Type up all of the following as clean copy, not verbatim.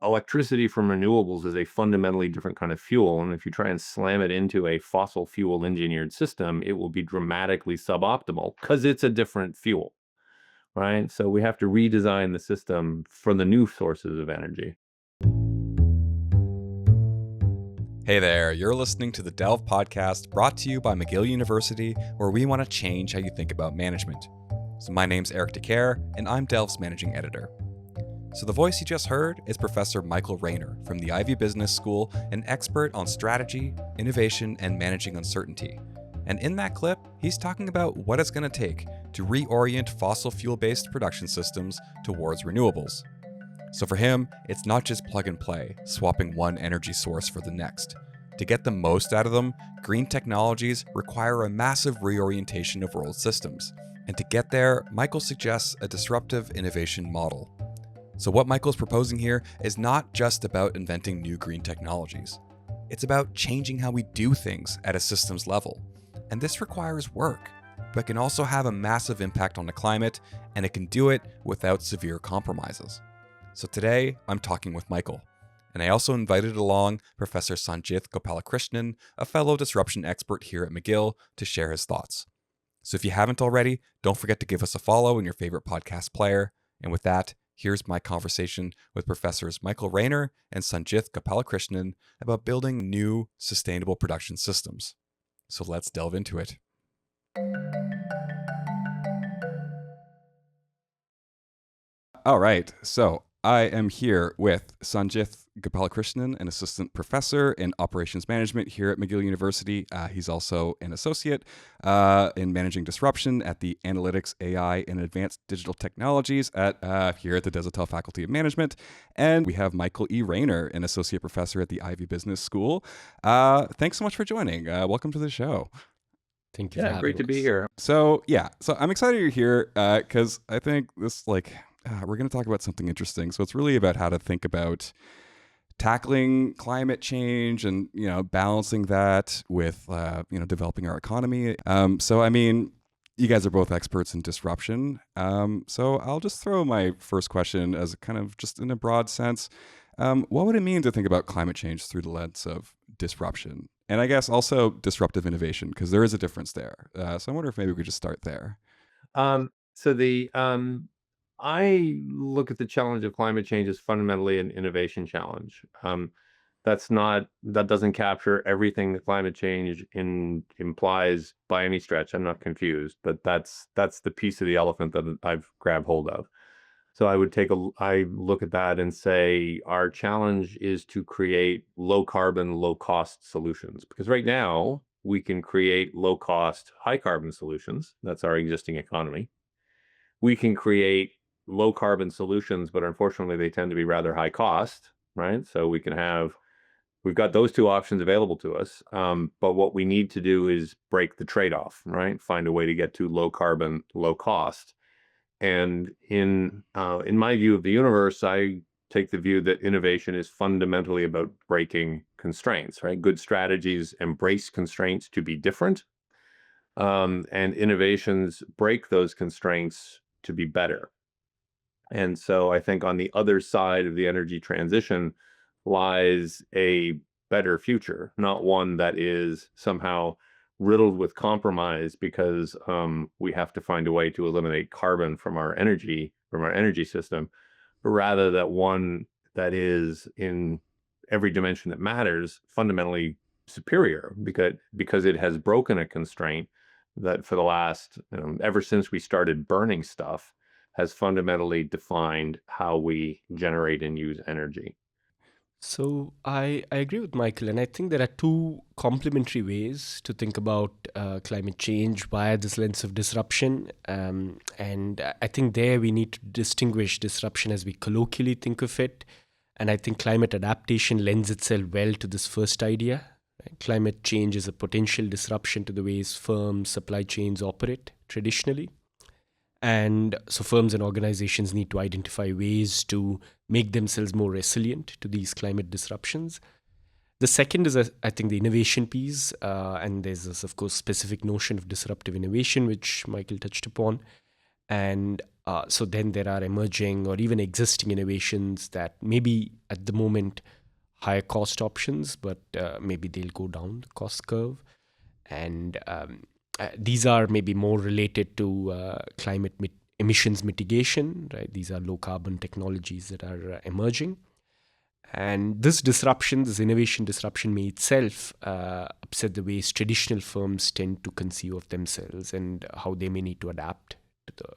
Electricity from renewables is a fundamentally different kind of fuel. And if you try and slam it into a fossil fuel engineered system, it will be dramatically suboptimal because it's a different fuel, right? So we have to redesign the system for the new sources of energy. Hey there, you're listening to the Delve Podcast brought to you by McGill University, where we want to change how you think about management. So my name's Eric Dicaire, and I'm Delve's managing editor. So the voice you just heard is Professor Michael Raynor from the Ivey Business School, an expert on strategy, innovation, and managing uncertainty. And in that clip, he's talking about what it's going to take to reorient fossil fuel-based production systems towards renewables. So for him, it's not just plug and play, swapping one energy source for the next. To get the most out of them, green technologies require a massive reorientation of world systems. And to get there, Michael suggests a disruptive innovation model. So what Michael's proposing here is not just about inventing new green technologies. It's about changing how we do things at a systems level. And this requires work, but can also have a massive impact on the climate, and it can do it without severe compromises. So today, I'm talking with Michael. And I also invited along Professor Sanjith Gopalakrishnan, a fellow disruption expert here at McGill, to share his thoughts. So if you haven't already, don't forget to give us a follow in your favorite podcast player. And with that, here's my conversation with Professors Michael Raynor and Sanjith Gopalakrishnan about building new sustainable production systems. So let's delve into it. All right, so I am here with Sanjith Gopalakrishnan, an assistant professor in operations management here at McGill University. He's also an associate in managing disruption at the Analytics, AI, and Advanced Digital Technologies here at the Desautels Faculty of Management. And we have Michael E. Raynor, an associate professor at the Ivey Business School. Thanks so much for joining. Welcome to the show. Thank you for having Great to be us. here. So I'm excited you're here because I think this we're going to talk about something interesting. So it's really about how to think about tackling climate change and, balancing that with, developing our economy. So, I mean, you guys are both experts in disruption. So I'll just throw my first question as kind of just in a broad sense. What would it mean to think about climate change through the lens of disruption? And I guess also disruptive innovation, because there is a difference there. So I wonder if maybe we could just start there. I look at the challenge of climate change as fundamentally an innovation challenge. That doesn't capture everything that climate change implies by any stretch. I'm not confused, but that's the piece of the elephant that I've grabbed hold of. So I look at that and say our challenge is to create low carbon, low cost solutions, because right now we can create low cost, high carbon solutions. That's our existing economy. We can create low carbon solutions, but unfortunately they tend to be rather high cost, right? So we've got those two options available to us. But what we need to do is break the trade-off, right? Find a way to get to low carbon, low cost. And in my view of the universe, I take the view that innovation is fundamentally about breaking constraints, right? Good strategies embrace constraints to be different. And innovations break those constraints to be better. And so I think on the other side of the energy transition lies a better future, not one that is somehow riddled with compromise because we have to find a way to eliminate carbon from our energy system, but rather that one that is in every dimension that matters fundamentally superior because it has broken a constraint that for the last, ever since we started burning stuff, has fundamentally defined how we generate and use energy. So I agree with Michael, and I think there are two complementary ways to think about climate change via this lens of disruption. And I think there we need to distinguish disruption as we colloquially think of it. And I think climate adaptation lends itself well to this first idea. Right? Climate change is a potential disruption to the ways firms, supply chains operate traditionally. And so firms and organizations need to identify ways to make themselves more resilient to these climate disruptions. The second is, I think, the innovation piece. And there's this, of course, specific notion of disruptive innovation, which Michael touched upon. And So then there are emerging or even existing innovations that maybe at the moment higher cost options, but maybe they'll go down the cost curve. And these are maybe more related to climate emissions mitigation, right? These are low carbon technologies that are emerging. And this disruption, this innovation disruption may itself upset the ways traditional firms tend to conceive of themselves and how they may need to adapt to the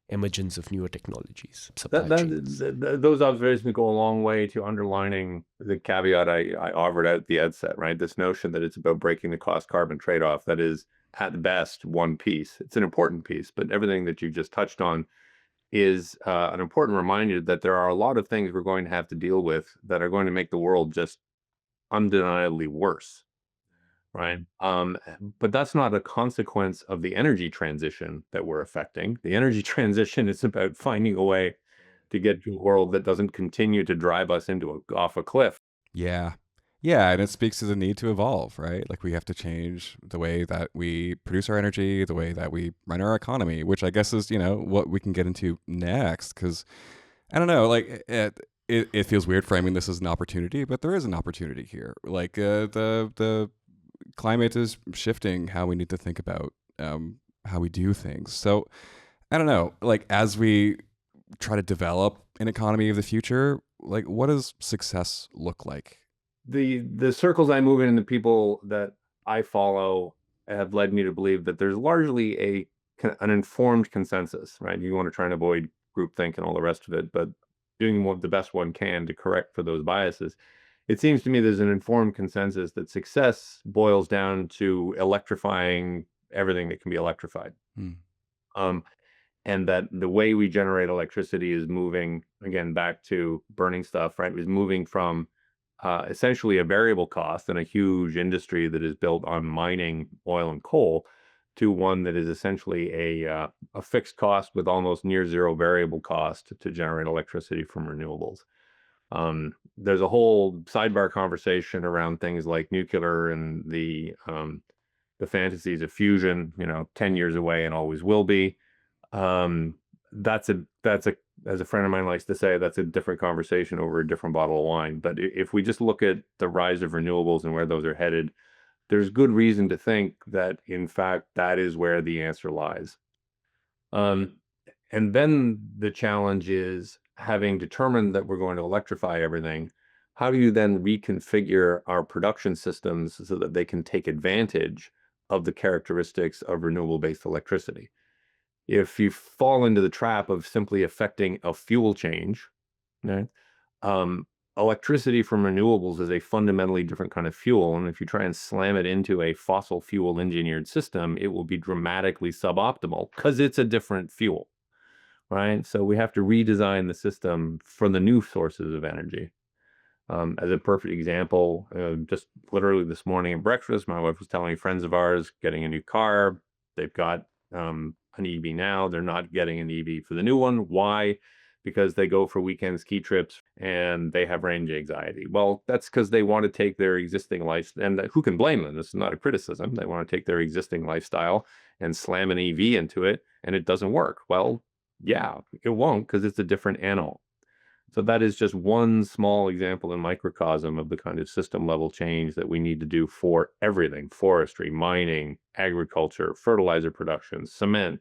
emergence of newer technologies. Those observations go a long way to underlining the caveat I offered at the outset, right? This notion that it's about breaking the cost-carbon trade-off. That is, at best, one piece. It's an important piece, but everything that you just touched on is an important reminder that there are a lot of things we're going to have to deal with that are going to make the world just undeniably worse, right? But that's not a consequence of the energy transition that we're affecting. The energy transition is about finding a way to get to a world that doesn't continue to drive us off a cliff. Yeah. Yeah, and it speaks to the need to evolve, right? Like we have to change the way that we produce our energy, the way that we run our economy, which I guess is, what we can get into next. Because I don't know, like it feels weird framing this as an opportunity, but there is an opportunity here. Like the climate is shifting how we need to think about how we do things. So I don't know, like as we try to develop an economy of the future, like what does success look like? The circles I move in and the people that I follow have led me to believe that there's largely an informed consensus, right? You want to try and avoid groupthink and all the rest of it, but doing what the best one can to correct for those biases. It seems to me there's an informed consensus that success boils down to electrifying everything that can be electrified. And that the way we generate electricity is moving, again, back to burning stuff, right? Is moving from essentially a variable cost in a huge industry that is built on mining oil and coal to one that is essentially a fixed cost with almost near zero variable cost to generate electricity from renewables. There's a whole sidebar conversation around things like nuclear and the fantasies of fusion, 10 years away and always will be. That's as a friend of mine likes to say, that's a different conversation over a different bottle of wine. But if we just look at the rise of renewables and where those are headed, there's good reason to think that, in fact, that is where the answer lies. And then the challenge is, having determined that we're going to electrify everything, how do you then reconfigure our production systems so that they can take advantage of the characteristics of renewable-based electricity? If you fall into the trap of simply affecting a fuel change, right? Electricity from renewables is a fundamentally different kind of fuel. And if you try and slam it into a fossil fuel engineered system, it will be dramatically suboptimal because it's a different fuel, right? So we have to redesign the system for the new sources of energy. As a perfect example, just literally this morning at breakfast, my wife was telling friends of ours getting a new car. They've got an EV now. They're not getting an EV for the new one. Why? Because they go for weekend ski trips and they have range anxiety. Well, that's because they want to take their existing life, and who can blame them? This is not a criticism. They want to take their existing lifestyle and slam an EV into it, and it doesn't work. Well, yeah, it won't, because it's a different animal. So that is just one small example in microcosm of the kind of system level change that we need to do for everything: forestry, mining, agriculture, fertilizer production, cement.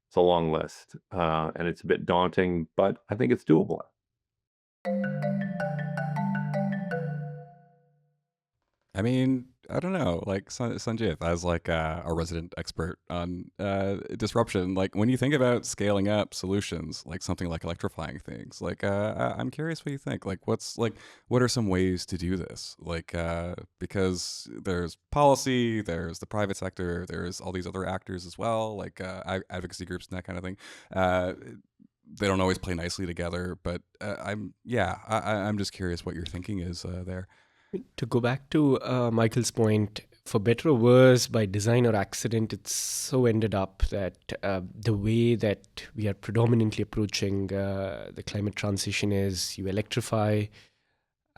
It's a long list, and it's a bit daunting, but I think it's doable. I mean, I don't know, like Sanjith, as like a resident expert on disruption, like when you think about scaling up solutions, like something like electrifying things, like I'm curious what you think. Like, what are some ways to do this? Like, because there's policy, there's the private sector, there's all these other actors as well, like advocacy groups and that kind of thing. They don't always play nicely together, but I'm just curious what your thinking is there. To go back to Michael's point, for better or worse, by design or accident, it's so ended up that the way that we are predominantly approaching the climate transition is you electrify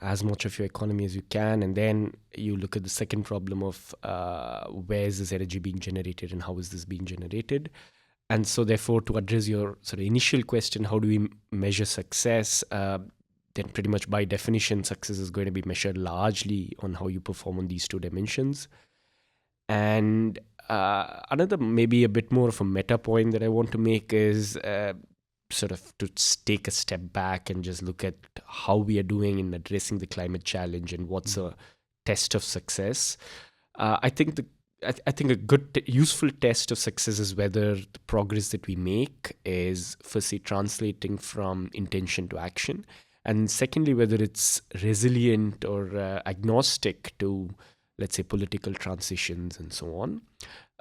as much of your economy as you can, and then you look at the second problem of where is this energy being generated and how is this being generated. And so therefore, to address your sort of initial question, how do we measure success? Then pretty much by definition, success is going to be measured largely on how you perform on these two dimensions. And another maybe a bit more of a meta point that I want to make is sort of to take a step back and just look at how we are doing in addressing the climate challenge and what's a test of success. I think a good, useful test of success is whether the progress that we make is firstly translating from intention to action, and secondly, whether it's resilient or agnostic to, let's say, political transitions and so on.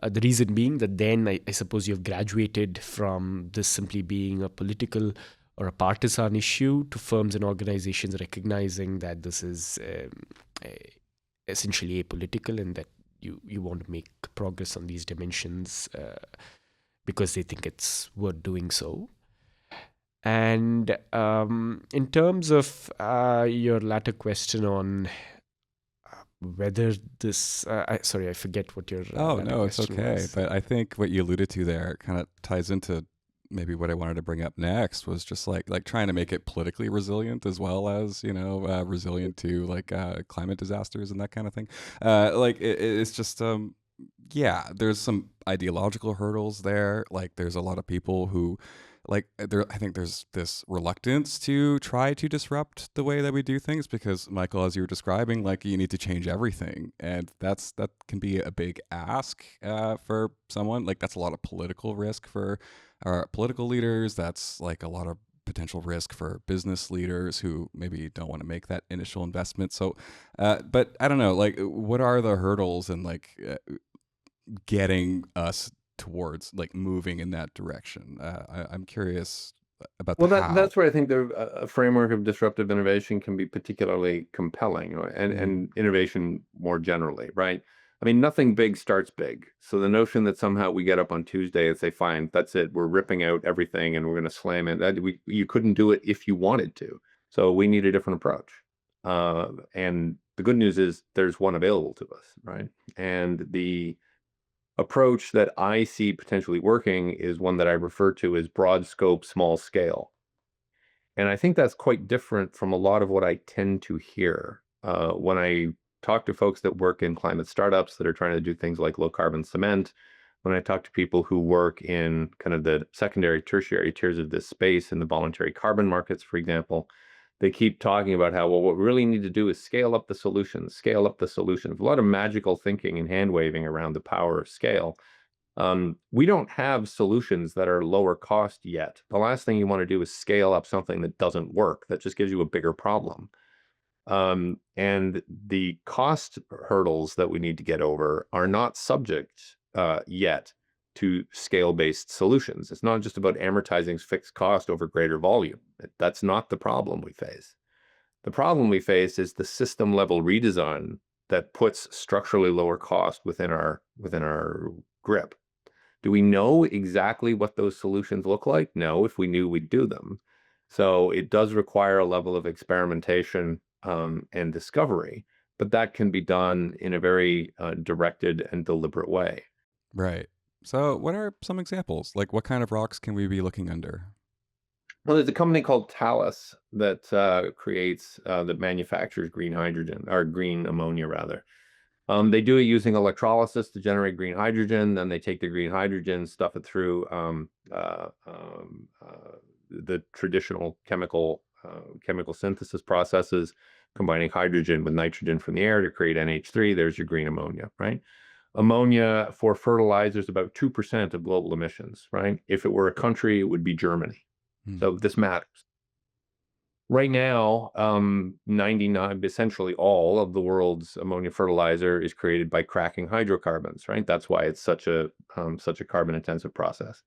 The reason being that then I suppose you've graduated from this simply being a political or a partisan issue to firms and organizations recognizing that this is essentially apolitical and that you want to make progress on these dimensions because they think it's worth doing so. And in terms of your latter question on whether this, sorry, I forget what your Oh, no, it's question okay. was. But I think what you alluded to there kind of ties into maybe what I wanted to bring up next was just like trying to make it politically resilient as well as, resilient to like climate disasters and that kind of thing. It's just, yeah, there's some ideological hurdles there. Like there's a lot of people who I think there's this reluctance to try to disrupt the way that we do things because, Michael, as you were describing, like you need to change everything, and that can be a big ask for someone. Like that's a lot of political risk for our political leaders. That's like a lot of potential risk for business leaders who maybe don't want to make that initial investment. So, but I don't know, like what are the hurdles and getting us towards like moving in that direction? I'm curious about the how. That's where I think a framework of disruptive innovation can be particularly compelling, and innovation more generally, right? I mean, nothing big starts big. So the notion that somehow we get up on Tuesday and say, fine, that's it, we're ripping out everything and we're going to slam it, you couldn't do it if you wanted to. So we need a different approach. And the good news is there's one available to us, right? And the approach that I see potentially working is one that I refer to as broad scope, small scale. And I think that's quite different from a lot of what I tend to hear when I talk to folks that work in climate startups that are trying to do things like low carbon cement, when I talk to people who work in kind of the secondary, tertiary tiers of this space in the voluntary carbon markets, for example, they keep talking about how, well, what we really need to do is scale up the solutions, scale up the solutions. A lot of magical thinking and hand waving around the power of scale. We don't have solutions that are lower cost yet. The last thing you want to do is scale up something that doesn't work, that just gives you a bigger problem. And the cost hurdles that we need to get over are not subject yet to scale-based solutions. It's not just about amortizing fixed cost over greater volume. That's not the problem we face. The problem we face is the system-level redesign that puts structurally lower cost within our grip. Do we know exactly what those solutions look like? No, if we knew, we'd do them. So it does require a level of experimentation and discovery, but that can be done in a very directed and deliberate way. Right. So what are some examples? Like what kind of rocks can we be looking under? Well, there's a company called Thales that that manufactures green hydrogen, or green ammonia rather. They do it using electrolysis to generate green hydrogen. Then they take the green hydrogen, stuff it through the traditional chemical synthesis processes, combining hydrogen with nitrogen from the air to create NH3. There's your green ammonia, right? Ammonia for fertilizer is about 2% of global emissions, right? If it were a country, it would be Germany. So this matters. Right now, 99, essentially all of the world's ammonia fertilizer is created by cracking hydrocarbons, right? That's why it's such a carbon-intensive process.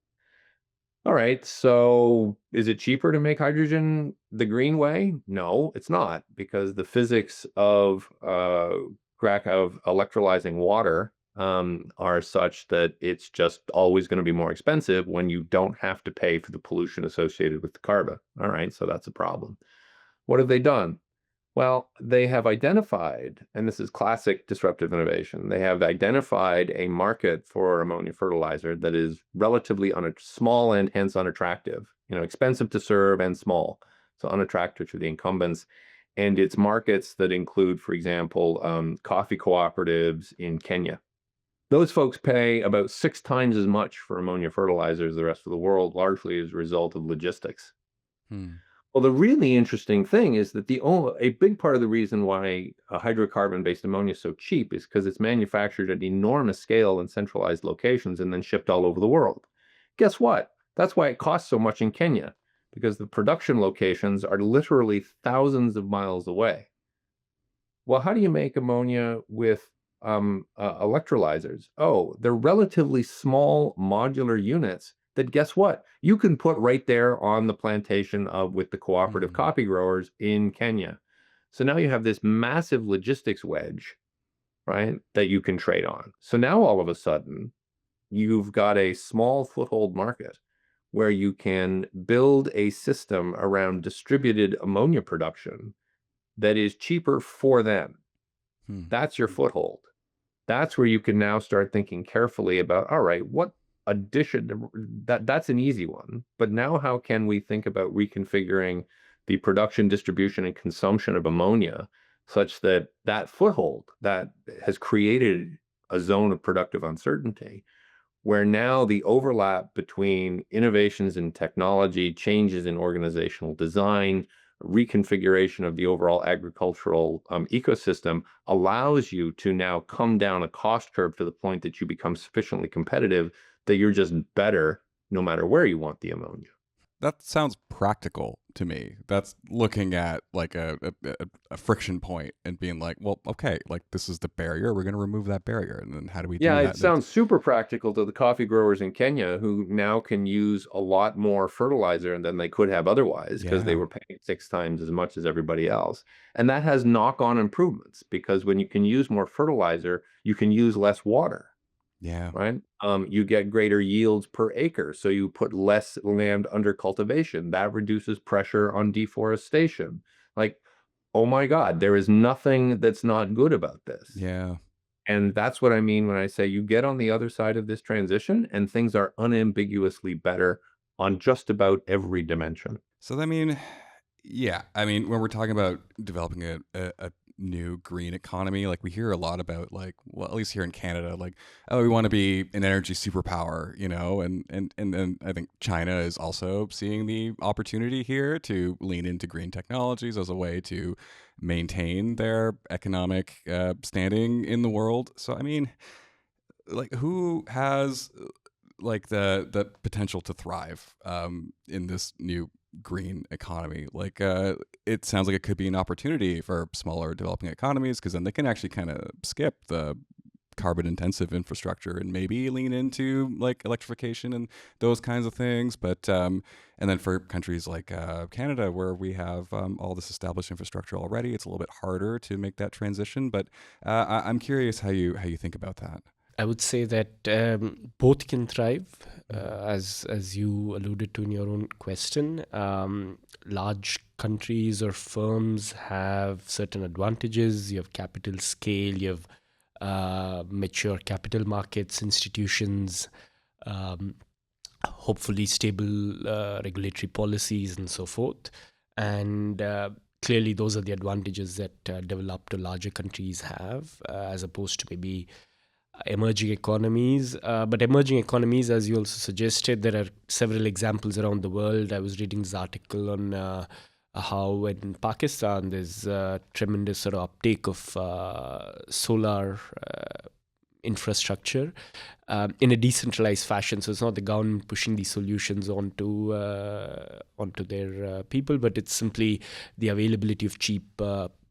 All right, so is it cheaper to make hydrogen the green way? No, it's not, because the physics of electrolyzing water are such that it's just always going to be more expensive when you don't have to pay for the pollution associated with the carbon. All right, so that's a problem. What have they done? Well, they have identified, and this is classic disruptive innovation, they have identified a market for ammonia fertilizer that is relatively small and hence unattractive, expensive to serve and small, so unattractive to the incumbents. And it's markets that include, for example, coffee cooperatives in Kenya. Those folks pay about 6 times as much for ammonia fertilizer as the rest of the world, largely as a result of logistics. Hmm. Well, the really interesting thing is that a big part of the reason why a hydrocarbon-based ammonia is so cheap is because it's manufactured at enormous scale in centralized locations and then shipped all over the world. Guess what? That's why it costs so much in Kenya, because the production locations are literally thousands of miles away. Well, how do you make ammonia with electrolyzers? Oh, they're relatively small modular units that, guess what? You can put right there on the plantation with the cooperative Hmm. coffee growers in Kenya. So now you have this massive logistics wedge, right, that you can trade on. So now all of a sudden, you've got a small foothold market where you can build a system around distributed ammonia production that is cheaper for them. Hmm. That's your foothold. That's where you can now start thinking carefully about, all right, what addition that's an easy one, but now how can we think about reconfiguring the production, distribution, and consumption of ammonia such that that foothold that has created a zone of productive uncertainty where now the overlap between innovations in technology, changes in organizational design, reconfiguration of the overall agricultural ecosystem allows you to now come down a cost curve to the point that you become sufficiently competitive that you're just better no matter where you want the ammonia. That sounds practical to me. That's looking at like a friction point and being like, well, okay, like this is the barrier. We're going to remove that barrier. And then how do we Yeah, do it that? sounds super practical to the coffee growers in Kenya who now can use a lot more fertilizer than they could have otherwise because they Yeah. were paying 6 times as much as everybody else. And that has knock-on improvements because when you can use more fertilizer, you can use less water, Yeah. right? You get greater yields per acre, so you put less land under cultivation. That reduces pressure on deforestation. Like, oh my God, there is nothing that's not good about this. Yeah. And that's what I mean when I say you get on the other side of this transition and things are unambiguously better on just about every dimension. So, I mean, yeah. I mean, when we're talking about developing a new green economy, like we hear a lot about, like, well, at least here in Canada, like, oh, we want to be an energy superpower, and then I think China is also seeing the opportunity here to lean into green technologies as a way to maintain their economic standing in the world. So, I mean, like, who has like the potential to thrive in this new green economy? Like, it sounds like it could be an opportunity for smaller developing economies because then they can actually kind of skip the carbon intensive infrastructure and maybe lean into like electrification and those kinds of things. But and then for countries like Canada, where we have all this established infrastructure already, it's a little bit harder to make that transition. But I'm curious how you think about that. I would say that both can thrive, as you alluded to in your own question. Large countries or firms have certain advantages. You have capital scale, you have mature capital markets, institutions, um, hopefully stable regulatory policies, and so forth. And clearly, those are the advantages that developed or larger countries have, as opposed to maybe emerging economies. But emerging economies, as you also suggested, there are several examples around the world. I was reading this article on how in Pakistan there's tremendous sort of uptake of solar infrastructure in a decentralized fashion. So it's not the government pushing these solutions onto their people, but it's simply the availability of cheap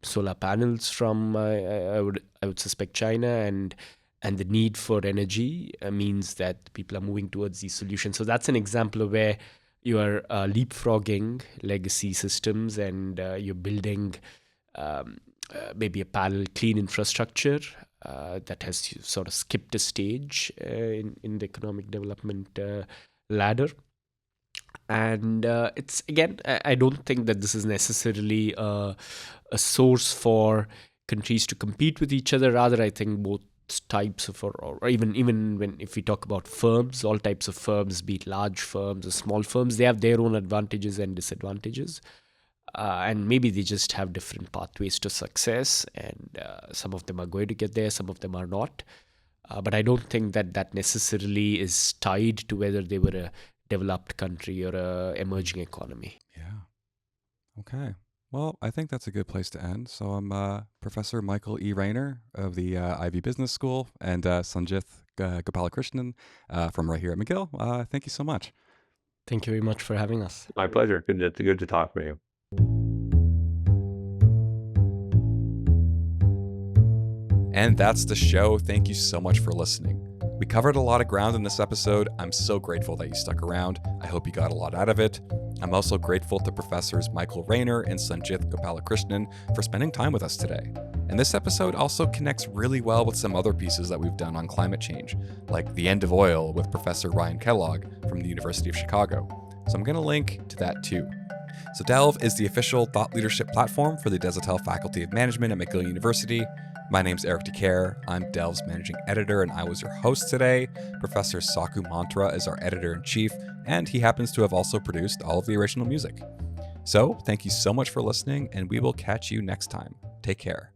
solar panels from I would suspect China, and the need for energy means that people are moving towards these solutions. So that's an example of where you are leapfrogging legacy systems and you're building maybe a parallel clean infrastructure that has sort of skipped a stage in the economic development ladder. And it's, again, I don't think that this is necessarily a source for countries to compete with each other. Rather, I think both types of, or even when, if we talk about firms, all types of firms, be it large firms or small firms, they have their own advantages and disadvantages. And maybe they just have different pathways to success, and some of them are going to get there, some of them are not. But I don't think that necessarily is tied to whether they were a developed country or a emerging economy. Yeah. Okay. Well, I think that's a good place to end. So I'm Professor Michael E. Raynor of the Ivey Business School, and Sanjith Gopalakrishnan from right here at McGill. Thank you so much. Thank you very much for having us. My pleasure. Good to talk with you. And that's the show. Thank you so much for listening. We covered a lot of ground in this episode. I'm so grateful that you stuck around. I hope you got a lot out of it. I'm also grateful to Professors Michael Raynor and Sanjith Gopalakrishnan for spending time with us today. And this episode also connects really well with some other pieces that we've done on climate change, like The End of Oil with Professor Ryan Kellogg from the University of Chicago. So I'm going to link to that too. So Delve is the official thought leadership platform for the Desautels Faculty of Management at McGill University. My name's Eric Dicaire. I'm Delve's managing editor, and I was your host today. Professor Saku Mantere is our editor-in-chief, and he happens to have also produced all of the original music. So, thank you so much for listening, and we will catch you next time. Take care.